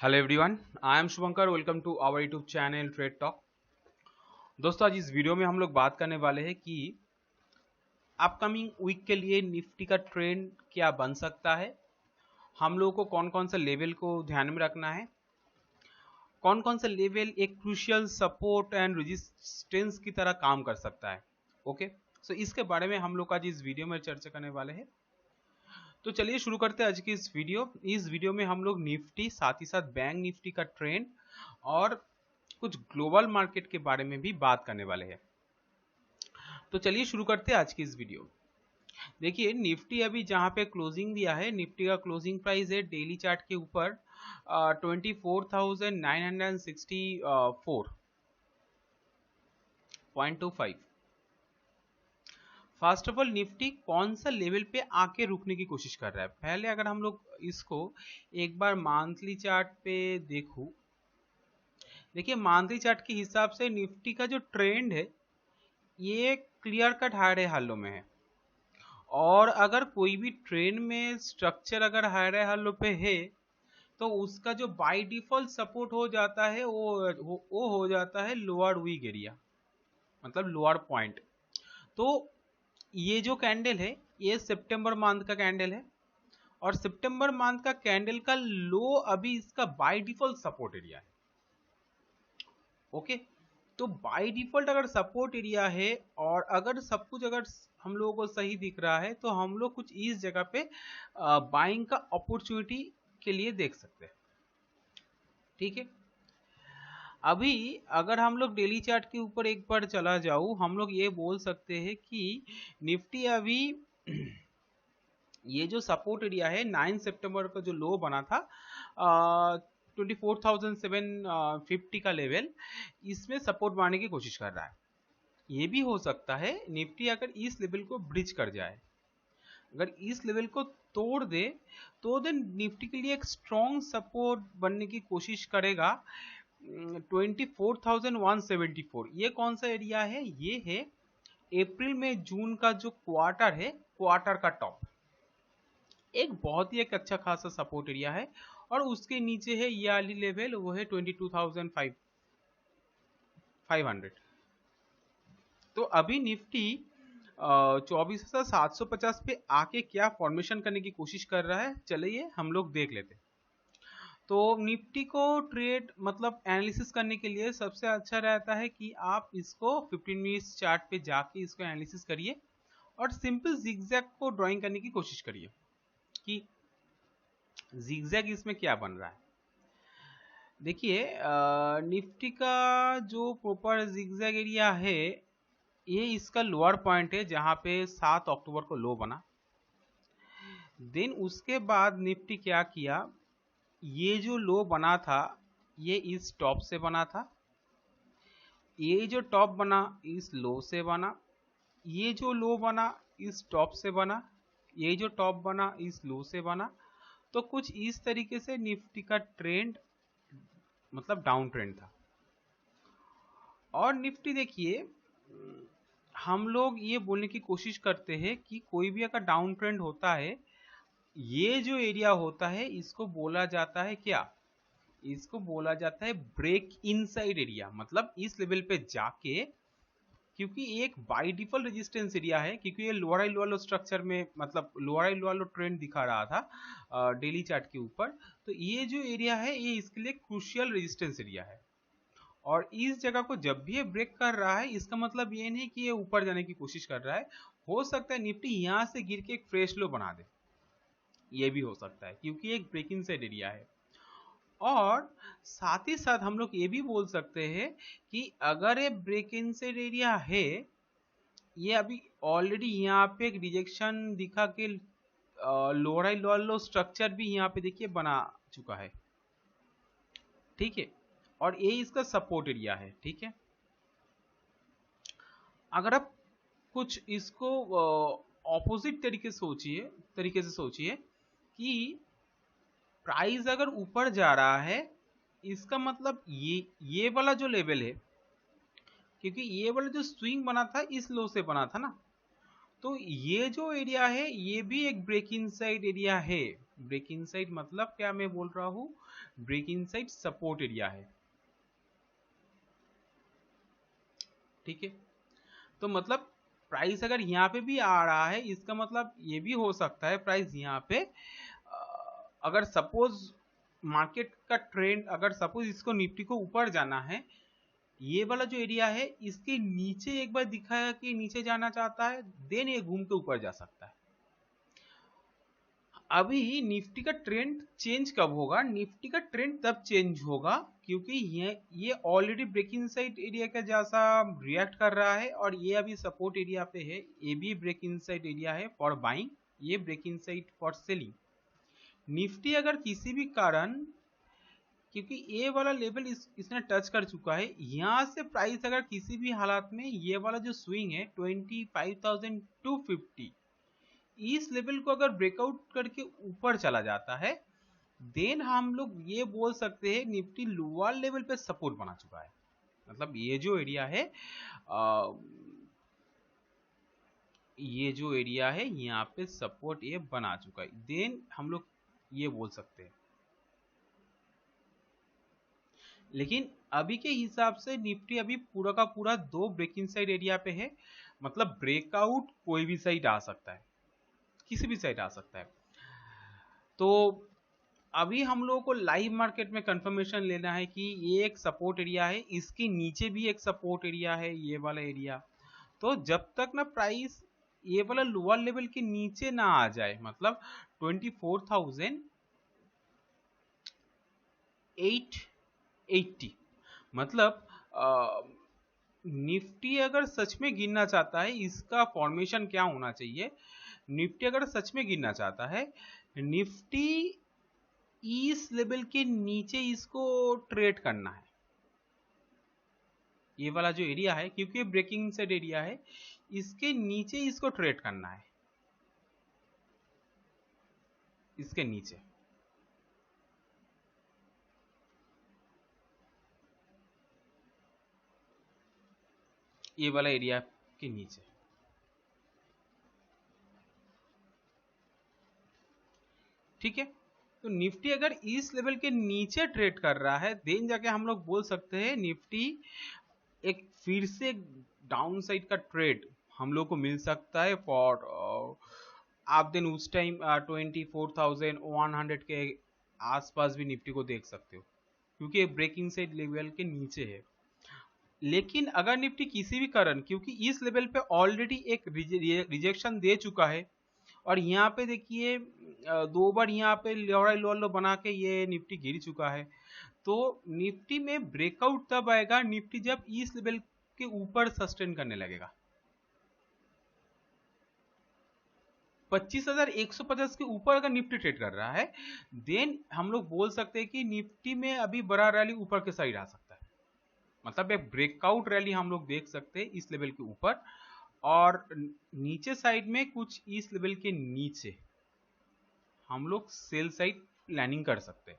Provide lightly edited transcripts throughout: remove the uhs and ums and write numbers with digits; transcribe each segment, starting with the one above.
Hello everyone, I am Shubhankar. Welcome to our YouTube channel trade talk. दोस्तों, आज इस video में हम लोग बात करने वाले हैं कि अपकमिंग वीक के लिए निफ्टी का ट्रेंड क्या बन सकता है, हम लोगों को कौन कौन सा लेवल को ध्यान में रखना है, कौन कौन सा लेवल एक क्रूशियल सपोर्ट एंड रेजिस्टेंस की तरह काम कर सकता है। ओके, सो इसके बारे में हम लोग आज इस वीडियो में चर्चा करने वाले हैं। तो चलिए शुरू करते हैं आज की इस वीडियो में हम लोग निफ्टी, साथ ही साथ बैंक निफ्टी का ट्रेंड और कुछ ग्लोबल मार्केट के बारे में भी बात करने वाले हैं। तो चलिए शुरू करते हैं आज की इस वीडियो। देखिए, निफ्टी अभी जहां पे क्लोजिंग दिया है, निफ्टी का क्लोजिंग प्राइस है डेली चार्ट के ऊपर 24,964.25। फर्स्ट ऑफ ऑल, निफ्टी कौन सा लेवल पे आके रुकने की कोशिश कर रहा है। पहले अगर हम लोग इसको एक बार मंथली चार्ट पे देखूं, देखिए मंथली चार्ट के हिसाब से निफ्टी का जो ट्रेंड है ये क्लियर कट हायर हालों में है। और अगर कोई भी ट्रेंड में स्ट्रक्चर अगर हायर हालों पे है तो उसका जो बाय डिफॉल्ट सपोर्ट हो जाता है वो हो जाता है लोअर वीक एरिया, मतलब लोअर पॉइंट। तो ये जो कैंडल है ये सितंबर मंथ का कैंडल है और सितंबर मंथ का कैंडल का लो अभी इसका बाय डिफॉल्ट सपोर्ट एरिया है। ओके, तो बाय डिफॉल्ट अगर सपोर्ट एरिया है और अगर सब कुछ अगर हम लोगों को सही दिख रहा है तो हम लोग कुछ इस जगह पे बाइंग का अपॉर्चुनिटी के लिए देख सकते हैं। ठीक है, अभी अगर हम लोग डेली चार्ट के ऊपर एक बार चला जाऊं, हम लोग ये बोल सकते हैं कि निफ्टी अभी ये जो सपोर्ट एरिया है 9 सितंबर का जो लो बना था 24,750 का लेवल, इसमें सपोर्ट मारने की कोशिश कर रहा है। ये भी हो सकता है निफ्टी अगर इस लेवल को ब्रिज कर जाए, अगर इस लेवल को तोड़ दे तो देन निफ्टी के लिए एक स्ट्रॉन्ग सपोर्ट बनने की कोशिश करेगा 24,174। ये कौन सा एरिया है? ये है अप्रैल में जून का जो क्वार्टर है, क्वार्टर का टॉप, एक बहुत ही एक अच्छा खासा सपोर्ट एरिया है। और उसके नीचे है ईयरली लेवल, वो है 22,500। तो अभी निफ्टी 24,750 पे आके क्या फॉर्मेशन करने की कोशिश कर रहा है, चलिए हम लोग देख लेते हैं। तो निफ्टी को ट्रेड मतलब एनालिसिस करने के लिए सबसे अच्छा रहता है कि आप इसको 15 मिनट्स चार्ट पे जाके इसको एनालिसिस करिए और सिंपल जिगजैग को ड्राइंग करने की कोशिश करिए कि जिगजैग इसमें क्या बन रहा है। देखिए, निफ्टी का जो प्रॉपर जिगजैग एरिया है ये इसका लोअर पॉइंट है जहां पे 7 अक्टूबर को लो बना। देन उसके बाद निफ्टी क्या किया, ये जो लो बना था ये इस टॉप से बना था, ये जो टॉप बना इस लो से बना, ये जो लो बना इस टॉप से बना, ये जो टॉप बना इस लो से बना। तो कुछ इस तरीके से निफ्टी का ट्रेंड मतलब डाउन ट्रेंड था। और निफ्टी देखिए, हम लोग ये बोलने की कोशिश करते हैं कि कोई भी अगर डाउन ट्रेंड होता है, ये जो एरिया होता है इसको बोला जाता है क्या? इसको बोला जाता है ब्रेक इनसाइड एरिया। मतलब इस लेवल पे जाके, क्योंकि एक बाय डिफॉल्ट रेजिस्टेंस एरिया है, क्योंकि ये लोअर हाई लोअर लो स्ट्रक्चर में मतलब लोअर हाई लोअर लो ट्रेंड दिखा रहा था डेली चार्ट के ऊपर, तो ये जो एरिया है ये इसके लिए क्रूशियल रेजिस्टेंस एरिया है। और इस जगह को जब भी ये ब्रेक कर रहा है, इसका मतलब ये नहीं कि ये ऊपर जाने की कोशिश कर रहा है। हो सकता है निफ्टी यहां से गिर के एक फ्रेश लो बना दे, ये भी हो सकता है क्योंकि एक ब्रेक इन साइड एरिया है। और साथ ही साथ हम लोग ये भी बोल सकते हैं कि अगर ये ब्रेक इन साइड एरिया है, ये अभी ऑलरेडी यहाँ पे एक रिजेक्शन दिखा के लोअर हाई लोअर लो स्ट्रक्चर भी यहाँ पे देखिए बना चुका है। ठीक है, और ये इसका सपोर्ट एरिया है। ठीक है, अगर आप कुछ इसको ऑपोजिट तरीके से सोचिए कि प्राइस अगर ऊपर जा रहा है, इसका मतलब ये वाला जो लेवल है, क्योंकि ये वाला जो स्विंग बना था इस लो से बना था ना, तो ये जो एरिया है ये भी एक ब्रेक इन साइड एरिया है। ब्रेक इनसाइड मतलब क्या मैं बोल रहा हूँ, ब्रेक इनसाइड सपोर्ट एरिया है, ठीक है। तो मतलब प्राइस अगर यहाँ पे भी आ रहा है, इसका मतलब ये भी हो सकता है प्राइस यहाँ पे अगर सपोज मार्केट का ट्रेंड, अगर सपोज इसको निफ्टी को ऊपर जाना है, ये वाला जो एरिया है इसके नीचे एक बार दिखाया कि नीचे जाना चाहता है, देन ये घूम के ऊपर जा सकता है। अभी निफ्टी का ट्रेंड चेंज कब होगा, निफ्टी का ट्रेंड तब चेंज होगा क्योंकि ये ऑलरेडी ब्रेकिंग साइड एरिया का जैसा रिएक्ट कर रहा है और ये अभी सपोर्ट एरिया पे है। ये भी ब्रेकिंग साइड एरिया है फॉर बाइंग, ये breaking side for selling. Nifty अगर किसी भी कारण, क्योंकि ये वाला लेवल इसने टच कर चुका है, यहाँ से प्राइस अगर किसी भी हालात में ये वाला जो स्विंग है 25,250 इस लेवल को अगर ब्रेकआउट करके ऊपर चला जाता है, देन हम लोग ये बोल सकते हैं निफ्टी लोअर लेवल पे सपोर्ट बना चुका है। मतलब ये जो एरिया है ये जो एरिया है यहाँ पे सपोर्ट ये बना चुका है, देन हम लोग ये बोल सकते हैं। लेकिन अभी के हिसाब से निफ्टी अभी पूरा का पूरा दो ब्रेकिंग साइड एरिया पे है, मतलब ब्रेकआउट कोई भी साइड आ सकता है, किसी भी साइड आ सकता है। तो अभी हम लोगों को लाइव मार्केट में कंफर्मेशन लेना है कि ये एक सपोर्ट एरिया है, इसके नीचे भी एक सपोर्ट एरिया है, ये वाला एरिया। तो जब तक ना प्राइस ये वाला लोअर लेवल के नीचे ना आ जाए, मतलब 24,880, मतलब निफ्टी अगर सच में गिरना चाहता है, इसका फॉर्मेशन क्या होना चाहिए, निफ्टी अगर सच में गिरना चाहता है, निफ्टी इस लेवल के नीचे इसको ट्रेड करना है, ये वाला जो एरिया है, क्योंकि ब्रेकिंग साइड एरिया है, इसके नीचे इसको ट्रेड करना है, इसके नीचे। ये वाला एरिया के नीचे, ठीक है। तो निफ्टी अगर इस लेवल के नीचे ट्रेड कर रहा है, देन जाके हम लोग बोल सकते हैं निफ्टी एक फिर से डाउन साइड का ट्रेड हम लोग को मिल सकता है फॉर आप दिन उस टाइम 24,100 के आसपास भी निफ्टी को देख सकते हो, क्योंकि ब्रेकिंग साइड लेवल के नीचे है। लेकिन अगर निफ्टी किसी भी कारण, क्योंकि इस लेवल पे ऑलरेडी एक रिजेक्शन दे चुका है, और यहाँ पे देखिए दो बार यहाँ पे लोअर लो बना के ये निफ्टी गिर चुका है। तो निफ्टी में ब्रेकआउट तब आएगा निफ्टी जब इस लेवल के ऊपर सस्टेन करने लगेगा। 25,150 के ऊपर अगर निफ्टी ट्रेड कर रहा है, देन हम लोग बोल सकते हैं कि निफ्टी में अभी बड़ा रैली ऊपर के साइड आ सकता है, मतलब एक ब्रेकआउट रैली हम लोग देख सकते हैं इस लेवल के ऊपर, और नीचे साइड में कुछ इस लेवल के नीचे हम लोग सेल साइड प्लानिंग कर सकते हैं,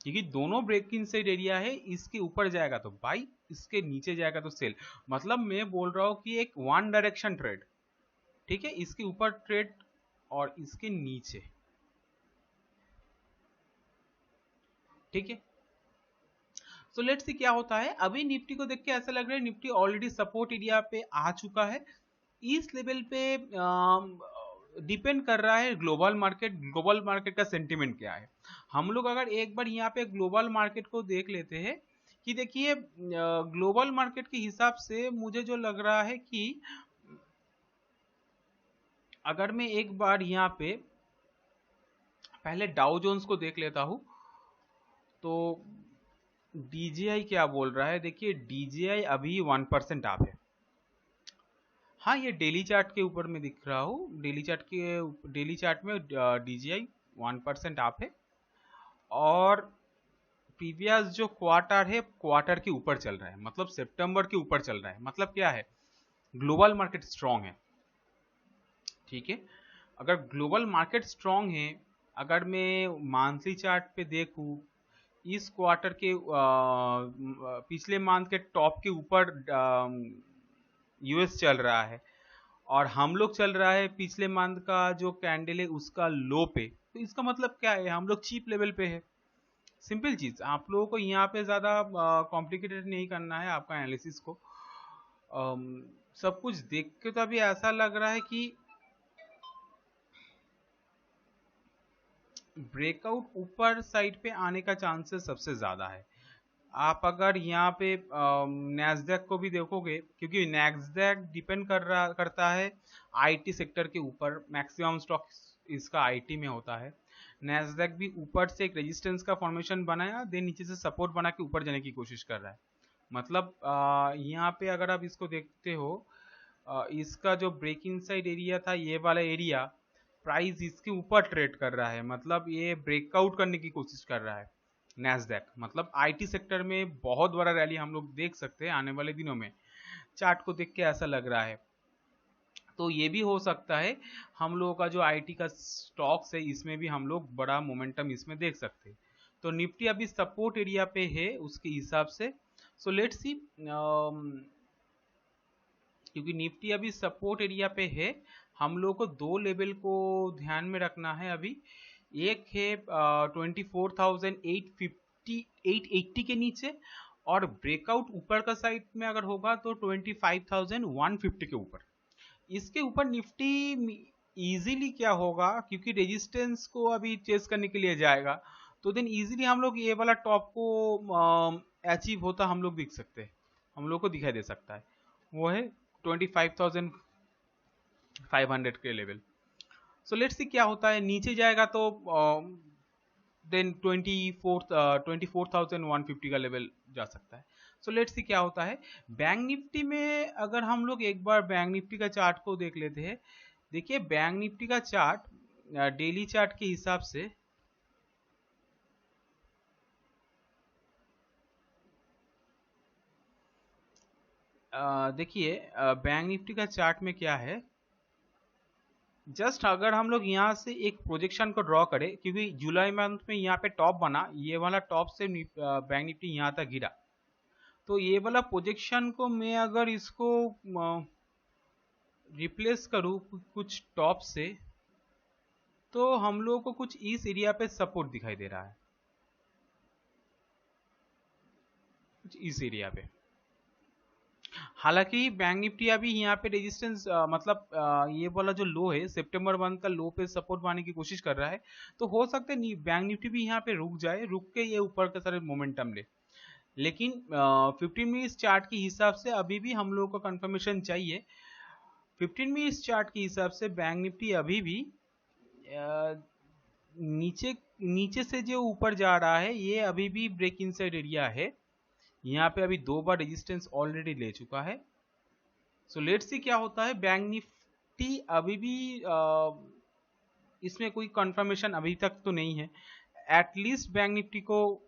क्योंकि दोनों ब्रेकिंग साइड एरिया है, इसके ऊपर जाएगा तो बाई, इसके नीचे जाएगा तो सेल। मतलब मैं बोल रहा हूं कि एक वन डायरेक्शन ट्रेड, ठीक है, इसके ऊपर ट्रेड और इसके नीचे, ठीक है। तो लेट्स सी क्या होता है। अभी निफ्टी को देख के ऐसा लग रहा है निफ्टी ऑलरेडी सपोर्ट एरिया पे आ चुका है। इस लेवल पे डिपेंड कर रहा है ग्लोबल मार्केट का सेंटिमेंट क्या है। हम लोग अगर एक बार यहाँ पे ग्लोबल मार्केट को देख लेते हैं कि देखिए ग्लोबल मार्केट के हिसाब से मुझे जो लग रहा है कि अगर मैं एक बार यहाँ पे पहले डाउ जोन्स को देख लेता हूं, तो DJI क्या बोल रहा है, देखिए DJI अभी 1% आप है। हाँ, ये डेली चार्ट के ऊपर में दिख रहा हूँ, डेली चार्ट में DJI 1% आप है, और प्रीवियस जो क्वार्टर है क्वार्टर के ऊपर चल रहा है, मतलब सितंबर के ऊपर चल रहा है। मतलब क्या है, ग्लोबल मार्केट स्ट्रांग है, ठीक है। अगर ग्लोबल मार्केट स्ट्रांग है, अगर मैं मंथली चार्ट पे देखूं, इस क्वार्टर के पिछले मंथ के टॉप के ऊपर यूएस चल रहा है, और हम लोग चल रहा है पिछले मंथ का जो कैंडल है उसका लो पे, तो इसका मतलब क्या है, हम लोग चीप लेवल पे है। सिंपल चीज, आप लोगों को यहाँ पे ज्यादा कॉम्प्लिकेटेड नहीं करना है आपका एनालिसिस को। सब कुछ देख के तो अभी ऐसा लग रहा है कि ब्रेकआउट ऊपर साइड पे आने का चांसेस सबसे ज्यादा है। आप अगर यहाँ पे नैस्डैक को भी देखोगे, क्योंकि नैस्डैक डिपेंड करता है आईटी सेक्टर के ऊपर, मैक्सिमम स्टॉक इसका आईटी में होता है। नैस्डैक भी ऊपर से एक रेजिस्टेंस का फॉर्मेशन बनाया, देन नीचे से सपोर्ट बना के ऊपर जाने की कोशिश कर रहा है। मतलब यहाँ पे अगर आप इसको देखते हो, इसका जो ब्रेक इन साइड एरिया था, ये वाला एरिया, प्राइस इसके ऊपर ट्रेड कर रहा है, मतलब ये ब्रेकआउट करने की कोशिश कर रहा है नैस्डैक। मतलब आईटी सेक्टर में बहुत बड़ा रैली हम लोग देख सकते हैं आने वाले दिनों में, चार्ट को देख के ऐसा लग रहा है। तो ये भी हो सकता है हम लोगों का जो आईटी का स्टॉक्स है इसमें भी हम लोग बड़ा मोमेंटम इसमें देख सकते हैं। तो निफ्टी अभी सपोर्ट एरिया पे है उसके हिसाब से। सो लेट्स सी, क्योंकि निफ्टी अभी सपोर्ट एरिया पे है, हम लोग को दो लेवल को ध्यान में रखना है अभी। एक है 24,880 के नीचे, और ब्रेकआउट ऊपर का साइड में अगर होगा तो 25,150 के ऊपर। इसके ऊपर निफ्टी इजीली क्या होगा, क्योंकि रेजिस्टेंस को अभी चेस करने के लिए जाएगा, तो देन इजीली हम लोग ये वाला टॉप को अचीव होता हम लोग दिख सकते हैं, हम लोग को दिखाई दे सकता है। वो है 25,500 के लेवल। सो लेट्स सी क्या होता है, नीचे जाएगा तो देन 24,150 का लेवल जा सकता है। सो लेट्स सी क्या होता है। बैंक निफ्टी में अगर हम लोग एक बार बैंक निफ्टी का चार्ट को देख लेते हैं, देखिए बैंक निफ्टी का चार्ट डेली चार्ट के हिसाब से देखिए बैंक निफ्टी का चार्ट में क्या है, जस्ट अगर हम लोग यहाँ से एक प्रोजेक्शन को ड्रॉ करें, क्योंकि जुलाई मंथ में यहाँ पे टॉप बना, ये वाला टॉप से बैंक निफ्टी यहाँ तक गिरा, तो ये वाला प्रोजेक्शन को मैं अगर इसको रिप्लेस करूँ कुछ टॉप से, तो हम लोगों को कुछ इस एरिया पे सपोर्ट दिखाई दे रहा है, कुछ इस एरिया पे। हालांकि बैंक निफ्टी अभी यहाँ पे रेजिस्टेंस मतलब ये वाला जो लो है सितंबर मंथ का लो पे सपोर्ट पाने की कोशिश कर रहा है, तो हो सकता है बैंक निफ्टी भी यहाँ पे रुक जाए, रुक के ये ऊपर का सारे मोमेंटम ले। लेकिन 15 मिनट्स चार्ट के हिसाब से अभी भी हम लोगों को कंफर्मेशन चाहिए। 15 मिनट्स चार्ट के हिसाब से बैंक निफ्टी अभी भी नीचे नीचे से जो ऊपर जा रहा है, ये अभी भी ब्रेक इन साइड एरिया है, यहाँ पे अभी दो बार रेजिस्टेंस ऑलरेडी ले चुका है। सो लेट्स सी क्या होता है। बैंक निफ्टी अभी भी इसमें कोई कंफर्मेशन अभी तक तो नहीं है। एटलीस्ट बैंक निफ्टी को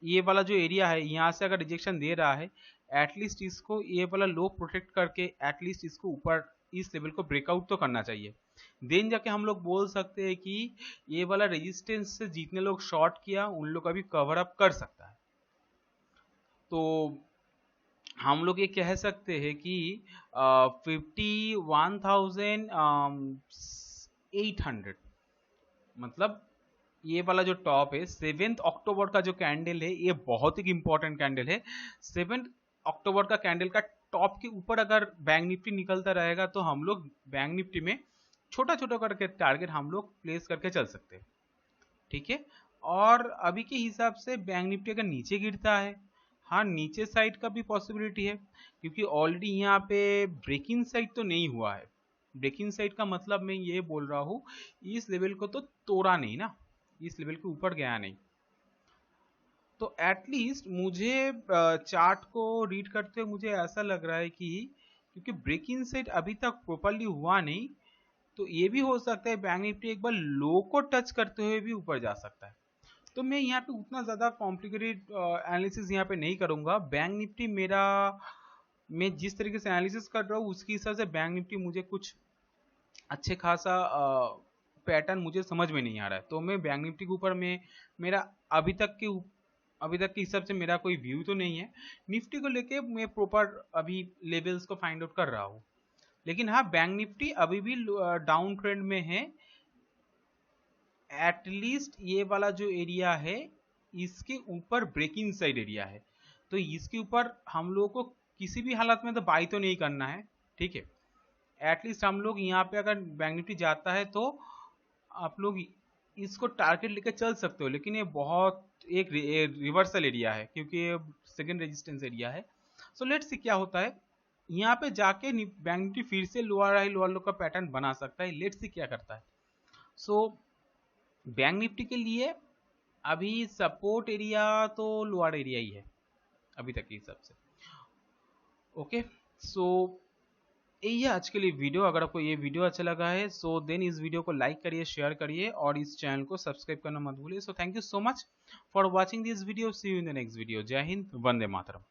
ये वाला जो एरिया है यहाँ से अगर रिजेक्शन दे रहा है, एटलीस्ट इसको ये वाला लो प्रोटेक्ट करके एटलीस्ट इसको ऊपर इस लेवल को ब्रेकआउट तो करना चाहिए। देन जाके हम लोग बोल सकते हैं कि ये वाला रेजिस्टेंस से जितने लोग शॉर्ट किया उन लोग अभी कवर अप कर सकता है। तो हम लोग ये कह सकते हैं कि 51,800, मतलब ये वाला जो टॉप है 7 अक्टूबर का जो कैंडल है, ये बहुत ही इंपॉर्टेंट कैंडल है। 7 अक्टूबर का कैंडल का टॉप के ऊपर अगर बैंक निफ्टी निकलता रहेगा, तो हम लोग बैंक निफ्टी में छोटा छोटा करके टारगेट हम लोग प्लेस करके चल सकते हैं, ठीक है। और अभी के हिसाब से बैंक निफ्टी अगर नीचे गिरता है, हाँ नीचे साइड का भी पॉसिबिलिटी है, क्योंकि ऑलरेडी यहाँ पे ब्रेकिंग साइड तो नहीं हुआ है। ब्रेकिंग साइड का मतलब मैं ये बोल रहा हूँ, इस लेवल को तो तोड़ा नहीं ना, इस लेवल के ऊपर गया नहीं। तो एटलीस्ट मुझे चार्ट को रीड करते हुए मुझे ऐसा लग रहा है कि क्योंकि ब्रेकिंग साइड अभी तक प्रॉपर्ली हुआ नहीं, तो ये भी हो सकता है बैंक निफ्टी एक बार लो को टच करते हुए भी ऊपर जा सकता है। तो मैं यहाँ पे उतना ज़्यादा कॉम्प्लिकेटेड एनालिसिस यहाँ पे नहीं करूँगा। बैंक निफ्टी मेरा, मैं जिस तरीके से एनालिसिस कर रहा हूँ उसके हिसाब से बैंक निफ्टी मुझे कुछ अच्छे खासा पैटर्न मुझे समझ में नहीं आ रहा है। तो मैं बैंक निफ्टी के ऊपर में मेरा अभी तक के हिसाब से मेरा कोई व्यू तो नहीं है। निफ्टी को लेके मैं प्रॉपर अभी लेवल्स को फाइंड आउट कर रहा हूँ। लेकिन हाँ बैंक निफ्टी अभी भी डाउन ट्रेंड में है, एटलीस्ट ये वाला जो एरिया है इसके ऊपर ब्रेकिंग साइड एरिया है, तो इसके ऊपर हम लोग को किसी भी हालत में तो बाई तो नहीं करना है, ठीक है। एटलीस्ट हम लोग यहाँ पे अगर बैंक निफ्टी जाता है तो आप लोग इसको टारगेट लेके चल सकते हो, लेकिन ये बहुत एक रिवर्सल एरिया है क्योंकि ये सेकेंड रेजिस्टेंस एरिया है। सो लेट्स सी क्या होता है, यहाँ पे जाके बैंक निफ्टी फिर से लोअर हाई लोअर लो का पैटर्न बना सकता है। लेट्स सी क्या करता है। सो बैंक निफ्टी के लिए अभी सपोर्ट एरिया तो लोअर एरिया ही है अभी तक के हिसाब से। ओके, सो यही है आज के लिए वीडियो। अगर आपको ये वीडियो अच्छा लगा है सो देन इस वीडियो को लाइक करिए, शेयर करिए और इस चैनल को सब्सक्राइब करना मत भूलिए। So thank you so much for watching this video, see you in the next video. जय हिंद, वंदे मातरम।